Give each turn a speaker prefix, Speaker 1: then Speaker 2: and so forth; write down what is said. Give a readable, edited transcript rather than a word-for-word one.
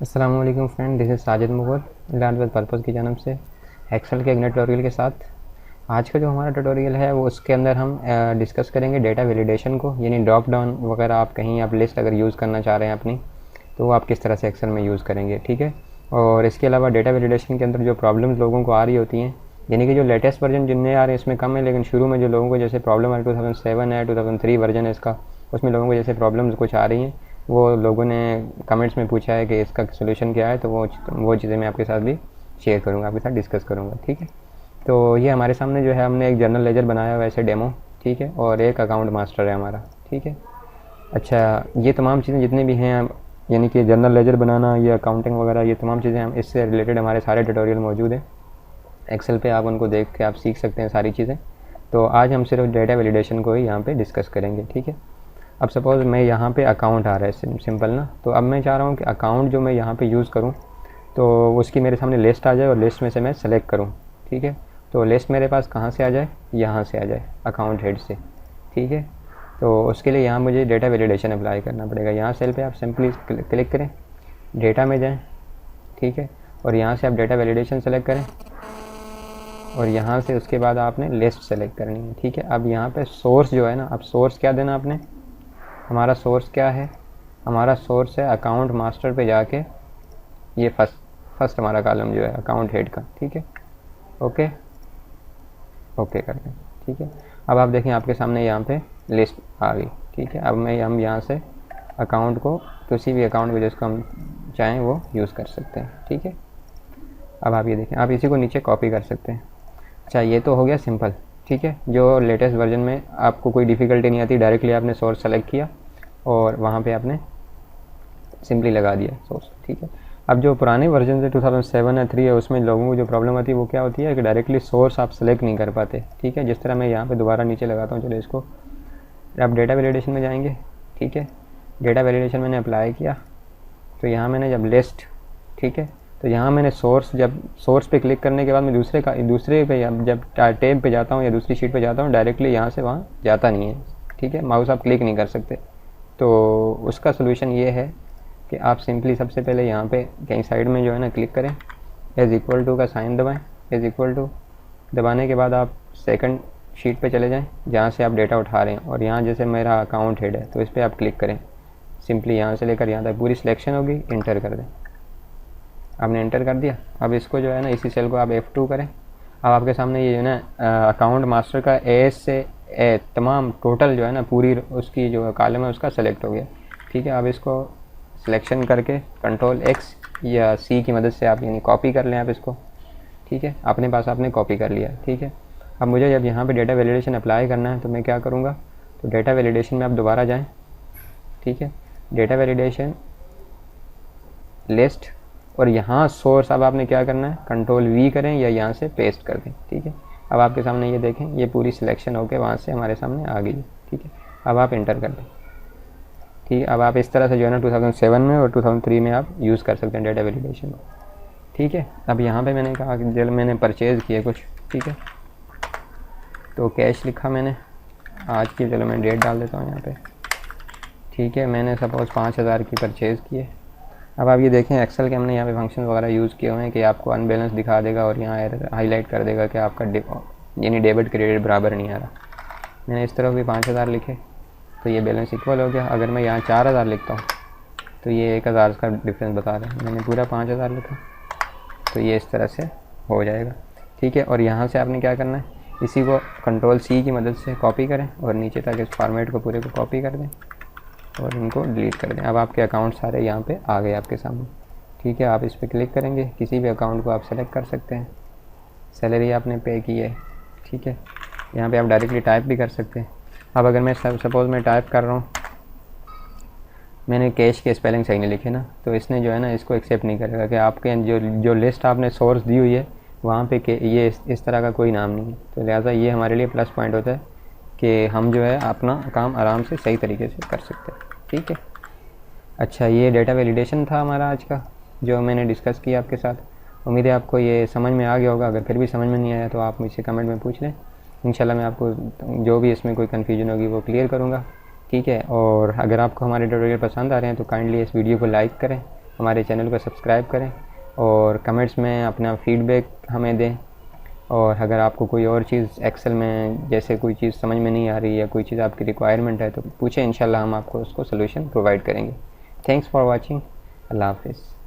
Speaker 1: अस्सलाम वालेकुम friend, this is Sajid Mughal learn with purpose की जानब से एक्सेल के एक नए ट्यूटोरियल के साथ। आज का जो हमारा ट्यूटोरियल है वो उसके अंदर हम डिस्कस करेंगे डेटा वैलिडेशन को, यानी ड्रॉप डाउन वगैरह आप कहीं आप लिस्ट अगर यूज़ करना चाह रहे हैं अपनी, तो वो आप किस तरह से एक्सेल में यूज़ करेंगे, ठीक है। और इसके अलावा डेटा वैलिडेशन के अंदर जो प्रॉब्लम्स लोगों को आ रही होती हैं, यानी कि जो लेटेस्ट वर्जन जिनने आ रहे हैं इसमें कम है, लेकिन शुरू में जो लोगों को जैसे प्रॉब्लम आ रही 2007 है, 2003 वर्जन है इसका, उसमें लोगों को जैसे प्रॉब्लम्स कुछ आ रही हैं, वो लोगों ने कमेंट्स में पूछा है कि इसका सोल्यूशन क्या है, तो वो चीज़ें मैं आपके साथ भी शेयर करूँगा, आपके साथ डिस्कस करूँगा, ठीक है। तो ये हमारे सामने जो है हमने एक जर्नल लेजर बनाया हुआ है ऐसे डेमो, ठीक है, और एक अकाउंट मास्टर है हमारा, ठीक है। अच्छा, ये तमाम चीज़ें जितनी भी हैं, यानी कि जर्नल लेजर बनाना, ये अकाउंटिंग वगैरह, ये तमाम चीज़ें हम इससे रिलेटेड हमारे सारे ट्यूटोरियल मौजूद हैं एक्सेल पे, आप उनको देख के आप सीख सकते हैं सारी चीज़ें। तो आज हम सिर्फ डेटा वैलिडेशन को ही यहाँ पे डिस्कस करेंगे, ठीक है। अब सपोज़ मैं यहाँ पे अकाउंट आ रहा है सिंपल ना, तो अब मैं चाह रहा हूँ कि अकाउंट जो मैं यहाँ पे यूज़ करूँ तो उसकी मेरे सामने लिस्ट आ जाए और लिस्ट में से मैं सेलेक्ट करूँ, ठीक है। तो लिस्ट मेरे पास कहाँ से आ जाए, यहाँ से आ जाए, अकाउंट हेड से, ठीक है। तो उसके लिए यहाँ मुझे डेटा वैलिडेशन अप्लाई करना पड़ेगा। यहाँ सेल पे आप सिंपली क्लिक करें, डेटा में जाएं, ठीक है, और यहाँ से आप डेटा वैलिडेशन सेलेक्ट करें और यहाँ से उसके बाद आपने लिस्ट सेलेक्ट करनी है, ठीक है। अब यहाँ पे सोर्स जो है ना, अब सोर्स क्या देना आपने, हमारा सोर्स क्या है, हमारा सोर्स है अकाउंट मास्टर पे जाके ये फर्स्ट हमारा कॉलम जो है अकाउंट हेड का, ठीक है। ओके ओके कर दें, ठीक है। अब आप देखें आपके सामने यहाँ पे लिस्ट आ गई, ठीक है। अब हम यहाँ से अकाउंट को किसी भी अकाउंट को जिसको हम चाहें वो यूज़ कर सकते हैं, ठीक है। अब आप ये देखें, आप इसी को नीचे कॉपी कर सकते हैं। अच्छा, ये तो हो गया सिंपल, ठीक है। जो लेटेस्ट वर्जन में आपको कोई डिफ़िकल्टी नहीं आती, डायरेक्टली आपने सोर्स सेलेक्ट किया और वहाँ पे आपने सिंपली लगा दिया सोर्स, ठीक है। अब जो पुराने वर्जन से 2007 या 3 है, उसमें लोगों को जो प्रॉब्लम आती है वो क्या होती है कि डायरेक्टली सोर्स आप सेलेक्ट नहीं कर पाते, ठीक है। जिस तरह मैं यहाँ पे दोबारा नीचे लगाता हूँ, चलो इसको, आप डेटा वैलिडेशन में जाएंगे, ठीक है। डेटा वैलिडेशन मैंने अप्लाई किया, तो यहाँ मैंने जब लिस्ट, ठीक है, तो यहाँ मैंने जब सोर्स पे क्लिक करने के बाद मैं दूसरे पे जब टैब पे जाता हूँ या दूसरी शीट पे जाता हूँ, डायरेक्टली यहाँ से वहाँ जाता नहीं है, ठीक है। माउस आप क्लिक नहीं कर सकते। तो उसका सोल्यूशन ये है कि आप सिंपली सबसे पहले यहाँ पे कहीं साइड में जो है ना क्लिक करें, एज इक्वल टू का साइन दबाएं, एज इक्वल टू दबाने के बाद आप सेकंड शीट पे चले जाएं जहाँ से आप डेटा उठा रहे हैं, और यहाँ जैसे मेरा अकाउंट हेड है तो इस पर आप क्लिक करें, सिंपली यहाँ से लेकर यहाँ तक पूरी सिलेक्शन होगी, इंटर कर दें। आपने इंटर कर दिया। अब इसको जो है ना, इसी सेल को आप F2 करें। अब आपके सामने ये जो है ना अकाउंट मास्टर का ए से ए तमाम टोटल जो है ना पूरी उसकी जो कॉलम है उसका सेलेक्ट हो गया, ठीक है। अब इसको सिलेक्शन करके कंट्रोल X या C की मदद से आप यानी कॉपी कर लें आप इसको, ठीक है। अपने पास आपने कॉपी कर लिया, ठीक है। अब मुझे जब यहाँ पे डेटा वैलिडेशन अप्लाई करना है तो मैं क्या करूँगा, तो डेटा वैलिडेशन में आप दोबारा जाएँ, ठीक है, डेटा वैलिडेशन लिस्ट, और यहाँ सोर्स अब आपने क्या करना है, कंट्रोल V करें या यहाँ से पेस्ट कर दें, ठीक है। अब आपके सामने ये देखें, ये पूरी सिलेक्शन होकर वहाँ से हमारे सामने आ गई है, ठीक है। अब आप इंटर कर दें, ठीक है। अब आप इस तरह से जो है ना 2007 में और 2003 में आप यूज़ कर सकते हैं डेटा वैलिडेशन, ठीक है। अब यहाँ पे मैंने कहा कि जब मैंने परचेज़ किए कुछ, ठीक है, तो कैश लिखा मैंने आज की, चलो मैं डेट डाल देता हूँ यहाँ पे, ठीक है। मैंने सपोज़ 5000 की परचेज़ की है। अब आप ये देखें एक्सेल के हमने यहाँ पे फंक्शन वगैरह यूज़ किए हुए हैं कि आपको अनबैलेंस दिखा देगा और यहाँ हाईलाइट कर देगा कि आपका यानी डेबिट क्रेडिट बराबर नहीं आ रहा। मैंने इस तरफ भी 5000 लिखे तो ये बैलेंस इक्वल हो गया। अगर मैं यहाँ 4000 लिखता हूँ तो ये 1000 का डिफरेंस बता रहा है। मैंने पूरा 5000 लिखा तो ये इस तरह से हो जाएगा, ठीक है। और यहाँ से आपने क्या करना है, इसी को कंट्रोल C की मदद से कॉपी करें और नीचे तक इस फॉर्मेट को पूरे को कॉपी कर दें और इनको डिलीट कर दें। अब आपके अकाउंट सारे यहाँ पे आ गए आपके सामने, ठीक है। आप इस पर क्लिक करेंगे, किसी भी अकाउंट को आप सेलेक्ट कर सकते हैं, सैलरी आपने पे की है, ठीक है। यहाँ पे आप डायरेक्टली टाइप भी कर सकते हैं। अब अगर मैं सपोज़ मैं टाइप कर रहा हूँ, मैंने कैश के स्पेलिंग सही नहीं लिखे ना, तो इसने जो है ना इसको एक्सेप्ट नहीं करेगा कि आपके जो लिस्ट आपने सोर्स दी हुई है वहाँ पे के ये इस तरह का कोई नाम नहीं है। तो लिहाजा ये हमारे लिए प्लस पॉइंट होता है कि हम जो है अपना काम आराम से सही तरीके से कर सकते हैं, ठीक है। अच्छा, ये डेटा वैलिडेशन था हमारा आज का जो मैंने डिस्कस किया आपके साथ। उम्मीद है आपको ये समझ में आ गया होगा। अगर फिर भी समझ में नहीं आया तो आप मुझसे कमेंट में पूछ लें, इंशाल्लाह मैं आपको जो भी इसमें कोई कन्फ्यूजन होगी वो क्लियर करूँगा, ठीक है। और अगर आपको हमारे ट्यूटोरियल पसंद आ रहे हैं तो काइंडली इस वीडियो को लाइक करें, हमारे चैनल को सब्सक्राइब करें और कमेंट्स में अपना फीडबैक हमें दें। और अगर आपको कोई और चीज़ एक्सेल में जैसे कोई चीज़ समझ में नहीं आ रही है, कोई चीज़ आपकी रिक्वायरमेंट है तो पूछें, इंशाल्लाह हम आपको उसको सोल्यूशन प्रोवाइड करेंगे। Thanks for watching. अल्लाह हाफिज़।